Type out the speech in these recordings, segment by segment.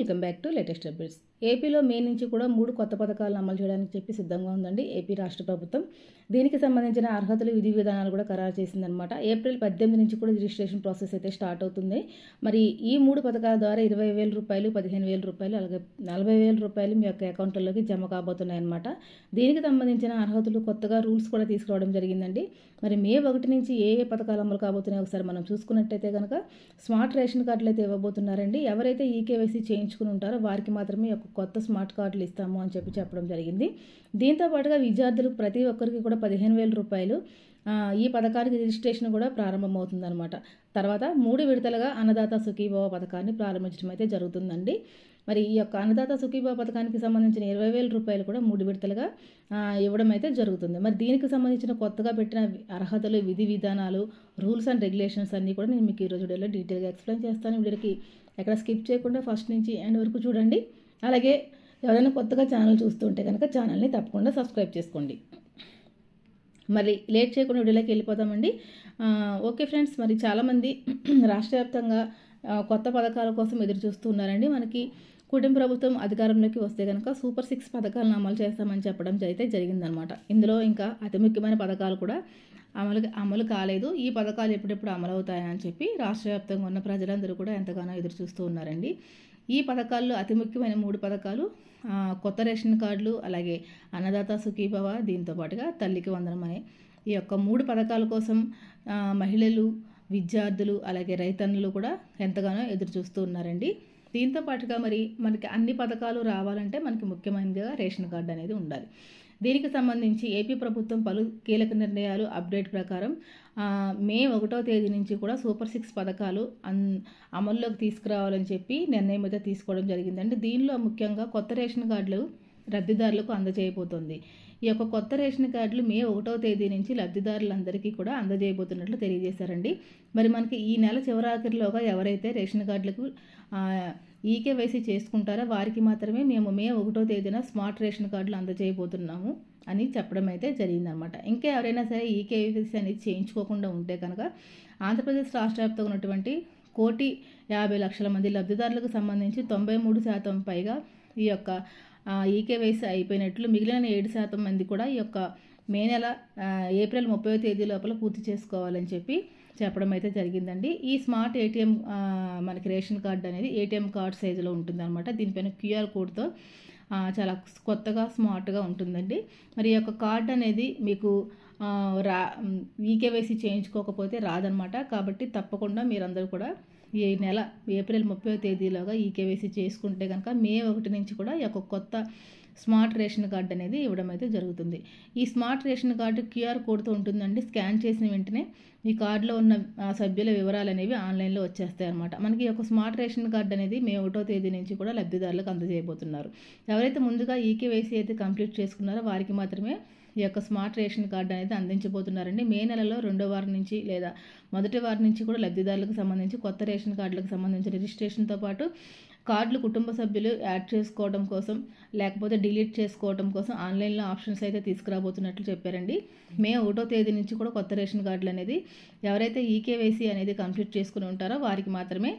Welcome back to latest updates. ఏపీలో మే నుంచి కూడా 3 కొత్త పథకాలను అమలు చేయడానికి చెప్పి సిద్ధంగా ఉందండి ఏపీ రాష్ట్ర ప్రభుత్వం. దీనికి సంబంధించిన అర్హతలు, విధి విధానాలు కూడా ఖరారు చేసిందనమాట. ఏప్రిల్ 18 నుంచి కూడా రిజిస్ట్రేషన్ ప్రాసెస్ అయితే స్టార్ట్ అవుతుంది. మరి ఈ 3 పథకాల ద్వారా 20,000 రూపాయలు, 15,000 రూపాయలు, అలాగే 40,000 రూపాయలు మీ యొక్క అకౌంట్లలోకి జమ కాబోతున్నాయి అనమాట. దీనికి సంబంధించిన అర్హతలు, కొత్తగా రూల్స్ కూడా తీసుకురావడం జరిగిందండి. మరి మే 1 నుంచి ఏ పథకాలు అమలు కాబోతున్నాయో ఒకసారి మనం చూసుకున్నట్టయితే కనుక స్మార్ట్ రేషన్ కార్డులు అయితే ఇవ్వబోతున్నారండి. ఎవరైతే ఈకేవైసీ చేయించుకుని ఉంటారో వారికి మాత్రమే ఒక కొత్త స్మార్ట్ కార్డులు ఇస్తాము అని చెప్పడం జరిగింది. దీంతో పాటుగా విద్యార్థులకు ప్రతి ఒక్కరికి కూడా 15,000 రూపాయలు ఈ పథకానికి రిజిస్ట్రేషన్ కూడా ప్రారంభమవుతుందన్నమాట. తర్వాత 3 విడతలుగా అన్నదాత సుఖీభవ పథకాన్ని ప్రారంభించడం అయితే జరుగుతుందండి. మరి ఈ యొక్క అన్నదాత సుఖీభవ పథకానికి సంబంధించిన 20,000 రూపాయలు కూడా 3 విడతలుగా ఇవ్వడం అయితే జరుగుతుంది. మరి దీనికి సంబంధించిన కొత్తగా పెట్టిన అర్హతలు, విధి విధానాలు, రూల్స్ అండ్ రెగ్యులేషన్స్ అన్నీ కూడా నేను మీకు ఈరోజు వీడియోలో డీటెయిల్గా ఎక్స్ప్లెయిన్ చేస్తాను. వీడియోకి ఎక్కడ స్కిప్ చేయకుండా ఫస్ట్ నుంచి ఎండ్ వరకు చూడండి. అలాగే ఎవరైనా కొత్తగా ఛానల్ చూస్తుంటే కనుక ఛానల్ని తప్పకుండా సబ్స్క్రైబ్ చేసుకోండి. మరి లేట్ చేయకుండా వీడియోలోకి వెళ్ళిపోతామండి. ఓకే ఫ్రెండ్స్, మరి చాలామంది రాష్ట్ర వ్యాప్తంగా కొత్త పథకాల కోసం ఎదురు చూస్తూ ఉన్నారండి. మనకి కుటుంబ ప్రభుత్వం అధికారంలోకి వస్తే కనుక సూపర్ 6 పథకాలను అమలు చేస్తామని చెప్పడం అయితే జరిగిందనమాట. ఇందులో ఇంకా అతి ముఖ్యమైన పథకాలు కూడా అమలు కాలేదు. ఈ పథకాలు ఎప్పుడెప్పుడు అమలు అవుతాయని చెప్పి రాష్ట్ర వ్యాప్తంగా ఉన్న ప్రజలందరూ కూడా ఎంతగానో ఎదురు చూస్తూ ఉన్నారండి. ఈ పథకాల్లో అతి ముఖ్యమైన 3 పథకాలు కొత్త రేషన్ కార్డులు, అలాగే అన్నదాత సుఖీభవ, దీంతో పాటుగా తల్లికి వందనం అనే ఈ యొక్క 3 పథకాల కోసం మహిళలు, విద్యార్థులు, అలాగే రైతన్నులు కూడా ఎంతగానో ఎదురు చూస్తూ ఉన్నారండి. దీంతో పాటుగా మరి మనకి అన్ని పథకాలు రావాలంటే మనకి ముఖ్యమైనదిగా రేషన్ కార్డు అనేది ఉండాలి. దీనికి సంబంధించి ఏపీ ప్రభుత్వం పలు కీలక నిర్ణయాలు అప్డేట్ ప్రకారం మే 1వ తేదీ నుంచి కూడా సూపర్ 6 పథకాలు అమల్లోకి తీసుకురావాలని చెప్పి నిర్ణయం అయితే తీసుకోవడం జరిగిందండి. దీనిలో ముఖ్యంగా కొత్త రేషన్ కార్డులు లబ్ధిదారులకు అందజేయబోతోంది. ఈ యొక్క కొత్త రేషన్ కార్డులు మే 1వ తేదీ నుంచి లబ్ధిదారులందరికీ కూడా అందజేయబోతున్నట్లు తెలియజేశారండి. మరి మనకి ఈ నెల చివరాఖరిలోగా ఎవరైతే రేషన్ కార్డులకు ఈకేవైసీ చేసుకుంటారో వారికి మాత్రమే మేము మే 1వ తేదీన స్మార్ట్ రేషన్ కార్డులు అందజేయబోతున్నాము అని చెప్పడం అయితే జరిగిందనమాట. ఇంకా ఎవరైనా సరే ఈకేవైసీ అనేది చేయించుకోకుండా ఉంటే కనుక ఆంధ్రప్రదేశ్ రాష్ట్ర వ్యాప్తంగా ఉన్నటువంటి 1,50,00,000 మంది లబ్ధిదారులకు సంబంధించి 93% పైగా ఈ యొక్క ఈకేవైసీ అయిపోయినట్లు, మిగిలిన 7% మంది కూడా ఈ యొక్క మే నెల ఏప్రిల్ 30వ తేదీ లోపల పూర్తి చేసుకోవాలని చెప్పడం అయితే జరిగిందండి. ఈ స్మార్ట్ ఏటీఎం మనకి రేషన్ కార్డు అనేది ఏటీఎం కార్డ్ సైజులో ఉంటుందన్నమాట. దీనిపైన క్యూఆర్ కోడ్తో చాలా కొత్తగా స్మార్ట్గా ఉంటుందండి. మరి ఈ యొక్క కార్డు అనేది మీకు ఈకేవైసీ చేయించుకోకపోతే రాదనమాట. కాబట్టి తప్పకుండా మీరందరూ కూడా ఈ నెల ఏప్రిల్ 30వ తేదీలోగా ఈకేవైసీ చేసుకుంటే కనుక మే 1 నుంచి కూడా ఈ యొక్క కొత్త స్మార్ట్ రేషన్ కార్డు అనేది ఇవ్వడం అయితే జరుగుతుంది. ఈ స్మార్ట్ రేషన్ కార్డు క్యూఆర్ కోడ్తో ఉంటుందండి. స్కాన్ చేసిన వెంటనే ఈ కార్డులో ఉన్న సభ్యుల వివరాలు అనేవి ఆన్లైన్లో వచ్చేస్తాయి అనమాట. మనకి ఈ యొక్క స్మార్ట్ రేషన్ కార్డు అనేది మే 1వ తేదీ నుంచి కూడా లబ్ధిదారులకు అందజేయబోతున్నారు. ఎవరైతే ముందుగా ఈకేవైసీ అయితే కంప్లీట్ చేసుకున్నారో వారికి మాత్రమే ఈ యొక్క స్మార్ట్ రేషన్ కార్డు అనేది అందించబోతున్నారండి. మే నెలలో 2వ వారం నుంచి లేదా మొదటి వారం నుంచి కూడా లబ్ధిదారులకు సంబంధించి కొత్త రేషన్ కార్డులకు సంబంధించిన రిజిస్ట్రేషన్తో పాటు కార్డులు కుటుంబ సభ్యులు యాడ్ చేసుకోవడం కోసం, లేకపోతే డిలీట్ చేసుకోవడం కోసం ఆన్లైన్లో ఆప్షన్స్ అయితే తీసుకురాబోతున్నట్లు చెప్పారండి. మే 1వ తేదీ నుంచి కూడా కొత్త రేషన్ కార్డులు అనేది ఎవరైతే ఈకేవైసీ అనేది కంప్లీట్ చేసుకుని ఉంటారో వారికి మాత్రమే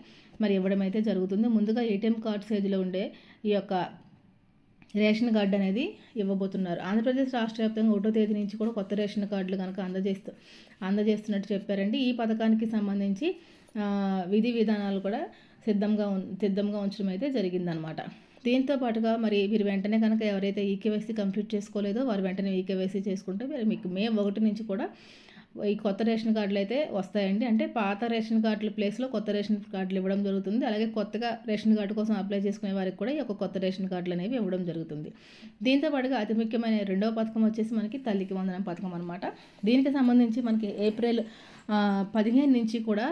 మరి ఇవ్వడం అయితే జరుగుతుంది. ముందుగా ఏటీఎం కార్డు సైజులో ఉండే ఈ యొక్క రేషన్ కార్డు అనేది ఇవ్వబోతున్నారు. ఆంధ్రప్రదేశ్ రాష్ట్ర వ్యాప్తంగా 1వ తేదీ నుంచి కూడా కొత్త రేషన్ కార్డులు కనుక అందజేస్తున్నట్టు చెప్పారండి. ఈ పథకానికి సంబంధించి విధి విధానాలు కూడా సిద్ధంగా ఉంచడం అయితే జరిగిందనమాట. దీంతో పాటుగా మరి మీరు వెంటనే కనుక ఎవరైతే ఈకేవైసీ కంప్లీట్ చేసుకోలేదో వారు వెంటనే ఈకేవైసీ చేసుకుంటే మీకు మే 1 నుంచి కూడా ఈ కొత్త రేషన్ కార్డులు అయితే వస్తాయండి. అంటే పాత రేషన్ కార్డుల ప్లేస్లో కొత్త రేషన్ కార్డులు ఇవ్వడం జరుగుతుంది. అలాగే కొత్తగా రేషన్ కార్డు కోసం అప్లై చేసుకునే వారికి కూడా ఈ యొక్క కొత్త రేషన్ కార్డులు అనేవి ఇవ్వడం జరుగుతుంది. దీంతో పాటుగా అతి ముఖ్యమైన 2వ పథకం వచ్చేసి మనకి తల్లికి వందనం పథకం అనమాట. దీనికి సంబంధించి మనకి ఏప్రిల్ 15 నుంచి కూడా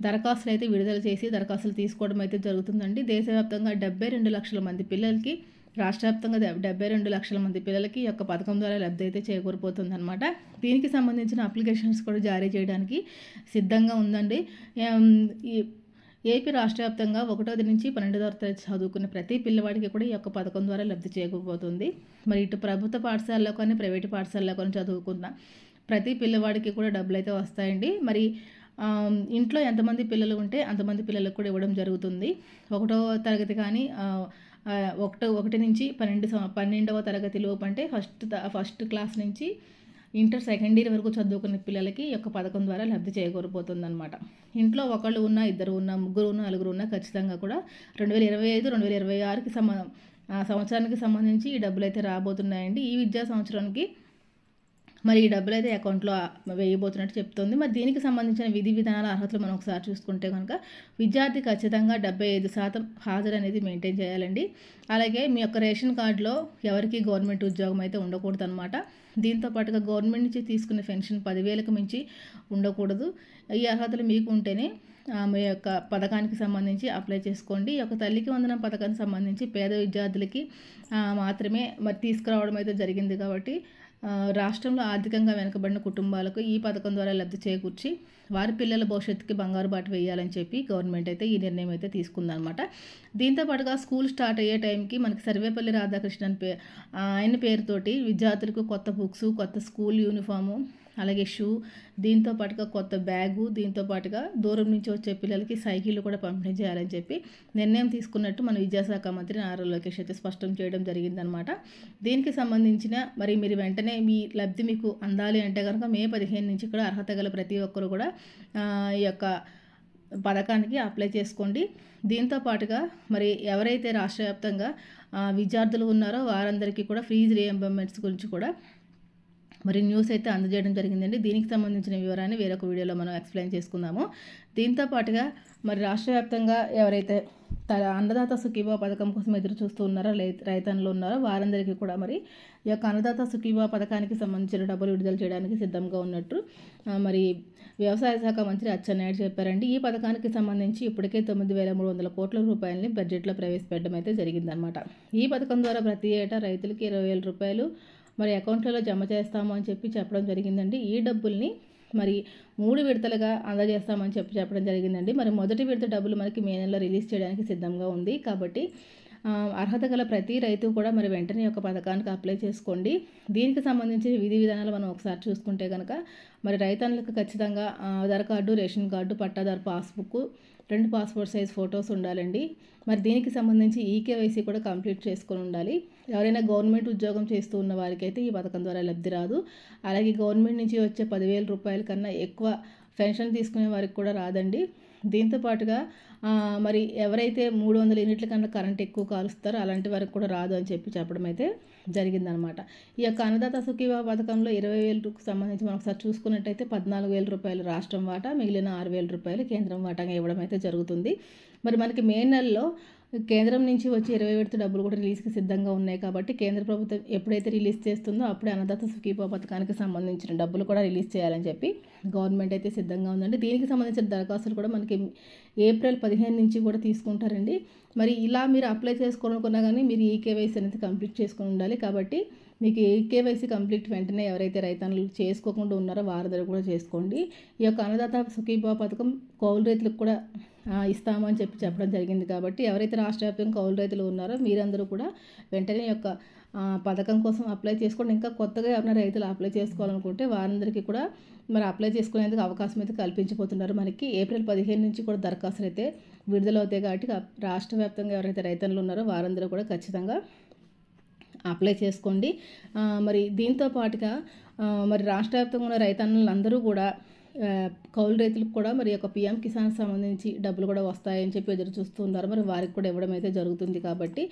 దరఖాస్తులు అయితే విడుదల చేసి దరఖాస్తులు తీసుకోవడం అయితే జరుగుతుందండి. దేశవ్యాప్తంగా 72 లక్షల మంది పిల్లలకి, రాష్ట్ర వ్యాప్తంగా 72 లక్షల మంది పిల్లలకి ఈ యొక్క పథకం ద్వారా లబ్ధి అయితే చేకూరిపోతుంది అనమాట. దీనికి సంబంధించిన అప్లికేషన్స్ కూడా జారీ చేయడానికి సిద్ధంగా ఉందండి. ఏపీ రాష్ట్ర వ్యాప్తంగా 1వ నుంచి 12వ తరగతి చదువుకునే ప్రతి పిల్లవాడికి కూడా ఈ యొక్క పథకం ద్వారా లబ్ధి చేకూరిపోతుంది. మరి ఇటు ప్రభుత్వ పాఠశాలలో కానీ ప్రైవేటు పాఠశాలలో కానీ చదువుకున్న ప్రతి పిల్లవాడికి కూడా డబ్బులు అయితే వస్తాయండి. మరి ఇంట్లో ఎంతమంది పిల్లలు ఉంటే అంతమంది పిల్లలకు కూడా ఇవ్వడం జరుగుతుంది. 1వ తరగతి కానీ 1 నుంచి 12వ తరగతి లోపు అంటే ఫస్ట్ క్లాస్ నుంచి ఇంటర్ సెకండ్ ఇయర్ వరకు చదువుకునే పిల్లలకి ఈ యొక్క పథకం ద్వారా లబ్ధి చేకూరిపోతుందన్నమాట. ఇంట్లో ఒకళ్ళు ఉన్నా, ఇద్దరు ఉన్నా, ముగ్గురు ఉన్నా, నలుగురు ఉన్నా ఖచ్చితంగా కూడా 2025, 2026కి సంవత్సరానికి సంబంధించి ఈ డబ్బులు అయితే రాబోతున్నాయండి. ఈ విద్యా సంవత్సరానికి మరి ఈ డబ్బులు అయితే అకౌంట్లో వేయబోతున్నట్టు చెప్తుంది. మరి దీనికి సంబంధించిన విధి విధానాల అర్హతలు మనం ఒకసారి చూసుకుంటే కనుక విద్యార్థి ఖచ్చితంగా 75% హాజరు అనేది మెయింటైన్ చేయాలండి. అలాగే మీ యొక్క రేషన్ కార్డులో ఎవరికి గవర్నమెంట్ ఉద్యోగం అయితే ఉండకూడదు అనమాట. దీంతో పాటుగా గవర్నమెంట్ నుంచి తీసుకునే పెన్షన్ 10,000కు మించి ఉండకూడదు. ఈ అర్హతలు మీకు ఉంటేనే మీ యొక్క పథకానికి సంబంధించి అప్లై చేసుకోండి. ఈ యొక్క తల్లికి వందనం పథకానికి సంబంధించి పేద విద్యార్థులకి మాత్రమే మరి తీసుకురావడం అయితే జరిగింది కాబట్టి రాష్ట్రంలో ఆర్థికంగా వెనుకబడిన కుటుంబాలకు ఈ పథకం ద్వారా లబ్ధి చేకూర్చి వారి పిల్లల భవిష్యత్తుకి బంగారు బాట వేయాలని చెప్పి గవర్నమెంట్ అయితే ఈ నిర్ణయం అయితే తీసుకుందనమాట. దీంతో పాటుగా స్కూల్ స్టార్ట్ అయ్యే టైంకి మనకి సర్వేపల్లి రాధాకృష్ణన్ ఆయన పేరుతోటి విద్యార్థులకు కొత్త బుక్స్, కొత్త స్కూల్ యూనిఫాము, అలాగే షూ, దీంతో పాటుగా కొత్త బ్యాగు, దీంతో పాటుగా దూరం నుంచి వచ్చే పిల్లలకి సైకిళ్ళు కూడా పంపిణీ చేయాలని చెప్పి నిర్ణయం తీసుకున్నట్టు మన విద్యాశాఖ మంత్రి నారా లోకేష్ అయితే స్పష్టం చేయడం జరిగిందనమాట. దీనికి సంబంధించిన మరి మీరు వెంటనే మీ లబ్ధి మీకు అందాలి అంటే కనుక మే 15 నుంచి కూడా అర్హత గల ప్రతి ఒక్కరు కూడా ఈ యొక్క పథకానికి అప్లై చేసుకోండి. దీంతో పాటుగా మరి ఎవరైతే రాష్ట్ర వ్యాప్తంగా విద్యార్థులు ఉన్నారో వారందరికీ కూడా ఫీజు రీఎంబర్స్మెంట్స్ గురించి కూడా మరి న్యూస్ అయితే అందజేయడం జరిగిందండి. దీనికి సంబంధించిన వివరాన్ని వేరొక వీడియోలో మనం ఎక్స్ప్లెయిన్ చేసుకుందాము. దీంతో పాటుగా మరి రాష్ట్ర వ్యాప్తంగా ఎవరైతే అన్నదాత సుఖీభావ పథకం కోసం ఎదురు చూస్తూ ఉన్నారో రైతన్నులు ఉన్నారో వారందరికీ కూడా మరి ఈ యొక్క అన్నదాత సుఖీభావ పథకానికి సంబంధించిన డబ్బులు విడుదల చేయడానికి సిద్ధంగా ఉన్నట్టు మరి వ్యవసాయ శాఖ మంత్రి అచ్చెన్నాయుడు చెప్పారండి. ఈ పథకానికి సంబంధించి ఇప్పటికే 9,300 కోట్ల రూపాయలని బడ్జెట్లో ప్రవేశపెట్టడం అయితే జరిగిందనమాట. ఈ పథకం ద్వారా ప్రతి ఏటా రైతులకి 20,000 రూపాయలు మరి అకౌంట్లలో జమ చేస్తాము అని చెప్పడం జరిగిందండి. ఈ డబ్బుల్ని మరి 3 విడతలుగా అందజేస్తామని చెప్పడం జరిగిందండి. మరి మొదటి విడత డబ్బులు మనకి మే నెలలో రిలీజ్ చేయడానికి సిద్ధంగా ఉంది కాబట్టి అర్హత గల ప్రతి రైతు కూడా మరి వెంటనే ఒక పథకానికి అప్లై చేసుకోండి. దీనికి సంబంధించి విధి విధానాలు మనం ఒకసారి చూసుకుంటే కనుక మరి రైతన్నులకు ఖచ్చితంగా ఆధార్ కార్డు, రేషన్ కార్డు, పట్టాదారు పాస్బుక్, 2 పాస్పోర్ట్ సైజ్ ఫొటోస్ ఉండాలండి. మరి దీనికి సంబంధించి ఈకేవైసీ కూడా కంప్లీట్ చేసుకొని ఉండాలి. ఎవరైనా గవర్నమెంట్ ఉద్యోగం చేస్తూ ఉన్న వారికి అయితే ఈ పథకం ద్వారా లబ్ధి రాదు. అలాగే గవర్నమెంట్ నుంచి వచ్చే 10,000 రూపాయల కన్నా ఎక్కువ పెన్షన్ తీసుకునే వారికి కూడా రాదండి. దీంతో పాటుగా మరి ఎవరైతే 300 యూనిట్ల కన్నా కరెంట్ ఎక్కువ కాలుస్తారో అలాంటి వారికి కూడా రాదు అని చెప్పడం అయితే జరిగిందనమాట. ఈ యొక్క అన్నదాత సుఖీభావ పథకంలో 20,000కు సంబంధించి మనం ఒకసారి చూసుకున్నట్టయితే 14,000 రూపాయలు రాష్ట్రం వాటా, మిగిలిన 6,000 రూపాయలు కేంద్రం వాటాగా ఇవ్వడం అయితే జరుగుతుంది. మరి మనకి మే నెలలో కేంద్రం నుంచి వచ్చి 20 విడత డబ్బులు కూడా రిలీజ్కి సిద్ధంగా ఉన్నాయి కాబట్టి కేంద్ర ప్రభుత్వం ఎప్పుడైతే రిలీజ్ చేస్తుందో అప్పుడే అన్నదాత సుఖీభావ పథకానికి సంబంధించిన డబ్బులు కూడా రిలీజ్ చేయాలని చెప్పి గవర్నమెంట్ అయితే సిద్ధంగా ఉందండి. దీనికి సంబంధించిన దరఖాస్తులు కూడా మనకి ఏప్రిల్ 15 నుంచి కూడా తీసుకుంటారండి. మరి ఇలా మీరు అప్లై చేసుకోవాలనుకున్నా కానీ మీరు ఈకేవైసీ అనేది కంప్లీట్ చేసుకుని ఉండాలి. కాబట్టి మీకు ఈకేవైసీ కంప్లీట్ వెంటనే ఎవరైతే రైతన్నులు చేసుకోకుండా ఉన్నారో వారందరూ కూడా చేసుకోండి. ఈ యొక్క అన్నదాత సుఖీభావ పథకం కౌలు రైతులకు కూడా ఇస్తామని చెప్పడం జరిగింది కాబట్టి ఎవరైతే రాష్ట్ర వ్యాప్తంగా కౌలు రైతులు ఉన్నారో మీరందరూ కూడా వెంటనే యొక్క పథకం కోసం అప్లై చేసుకోండి. ఇంకా కొత్తగా ఎవరైనా రైతులు అప్లై చేసుకోవాలనుకుంటే వారందరికీ కూడా మరి అప్లై చేసుకునేందుకు అవకాశం అయితే కల్పించబోతున్నారు. మనకి ఏప్రిల్ 15 నుంచి కూడా దరఖాస్తులు అయితే విడుదలవుతాయి కాబట్టి రాష్ట్ర వ్యాప్తంగా ఎవరైతే రైతన్నులు ఉన్నారో వారందరూ కూడా ఖచ్చితంగా అప్లై చేసుకోండి. మరి దీంతో పాటుగా మరి రాష్ట్ర వ్యాప్తంగా ఉన్న రైతన్నులందరూ కూడా కౌలు రైతులకు కూడా మరి యొక్క పీఎం కిసాన్ సంబంధించి డబ్బులు కూడా వస్తాయని చెప్పి ఎదురు చూస్తూ ఉన్నారు. మరి వారికి కూడా ఇవ్వడం అయితే జరుగుతుంది కాబట్టి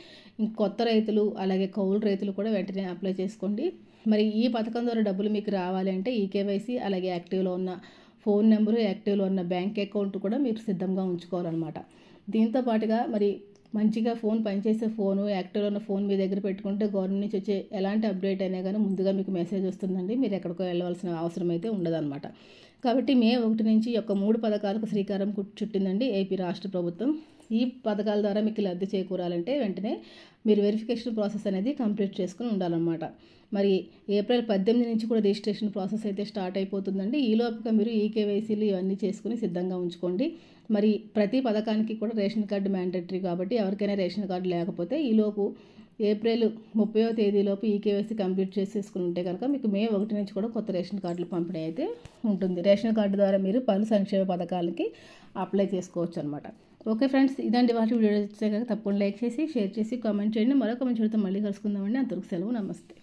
కొత్త రైతులు అలాగే కౌలు రైతులు కూడా వెంటనే అప్లై చేసుకోండి. మరి ఈ పథకం ద్వారా డబ్బులు మీకు రావాలి అంటే ఈకేవైసీ అలాగే యాక్టివ్లో ఉన్న ఫోన్ నెంబరు, యాక్టివ్లో ఉన్న బ్యాంక్ అకౌంట్ కూడా మీరు సిద్ధంగా ఉంచుకోవాలన్నమాట. దీంతో పాటుగా మరి మంచిగా ఫోన్ పనిచేసే ఫోను, యాక్టివ్లో ఉన్న ఫోన్ మీ దగ్గర పెట్టుకుంటే గవర్నమెంట్ నుంచి వచ్చే ఎలాంటి అప్డేట్ అయినా కానీ ముందుగా మీకు మెసేజ్ వస్తుందండి. మీరు ఎక్కడికో వెళ్ళవలసిన అవసరం అయితే ఉండదన్నమాట. కాబట్టి మే 1 నుంచి యొక్క 3 పథకాలకు శ్రీకారం చుట్టిందండి ఏపీ రాష్ట్ర ప్రభుత్వం. ఈ పథకాల ద్వారా మీకు లబ్ధి చేకూరాలంటే వెంటనే మీరు వెరిఫికేషన్ ప్రాసెస్ అనేది కంప్లీట్ చేసుకుని ఉండాలన్నమాట. మరి ఏప్రిల్ 18 నుంచి కూడా రిజిస్ట్రేషన్ ప్రాసెస్ అయితే స్టార్ట్ అయిపోతుందండి. ఈలోపుగా మీరు ఈకేవైసీలు ఇవన్నీ చేసుకుని సిద్ధంగా ఉంచుకోండి. మరి ప్రతి పథకానికి కూడా రేషన్ కార్డు మ్యాండేటరీ కాబట్టి ఎవరికైనా రేషన్ కార్డు లేకపోతే ఈలోపు ఏప్రిల్ 30వ తేదీలోపు ఈకేవైసీ కంప్లీట్ చేసేసుకుని ఉంటే కనుక మీకు మే 1 నుంచి కూడా కొత్త రేషన్ కార్డులు పంపిణీ అయితే ఉంటుంది. రేషన్ కార్డు ద్వారా మీరు పలు సంక్షేమ పథకాలకి అప్లై చేసుకోవచ్చు అనమాట. ఓకే ఫ్రెండ్స్, ఇలాంటి వాటి వీడియో వచ్చే కనుక తప్పకుండా లైక్ చేసి షేర్ చేసి కామెంట్ చేయండి. మరొక మంచి వీడియోతో మళ్ళీ కలుసుకుందామండి. అంతవరకు సెలవు, నమస్తే.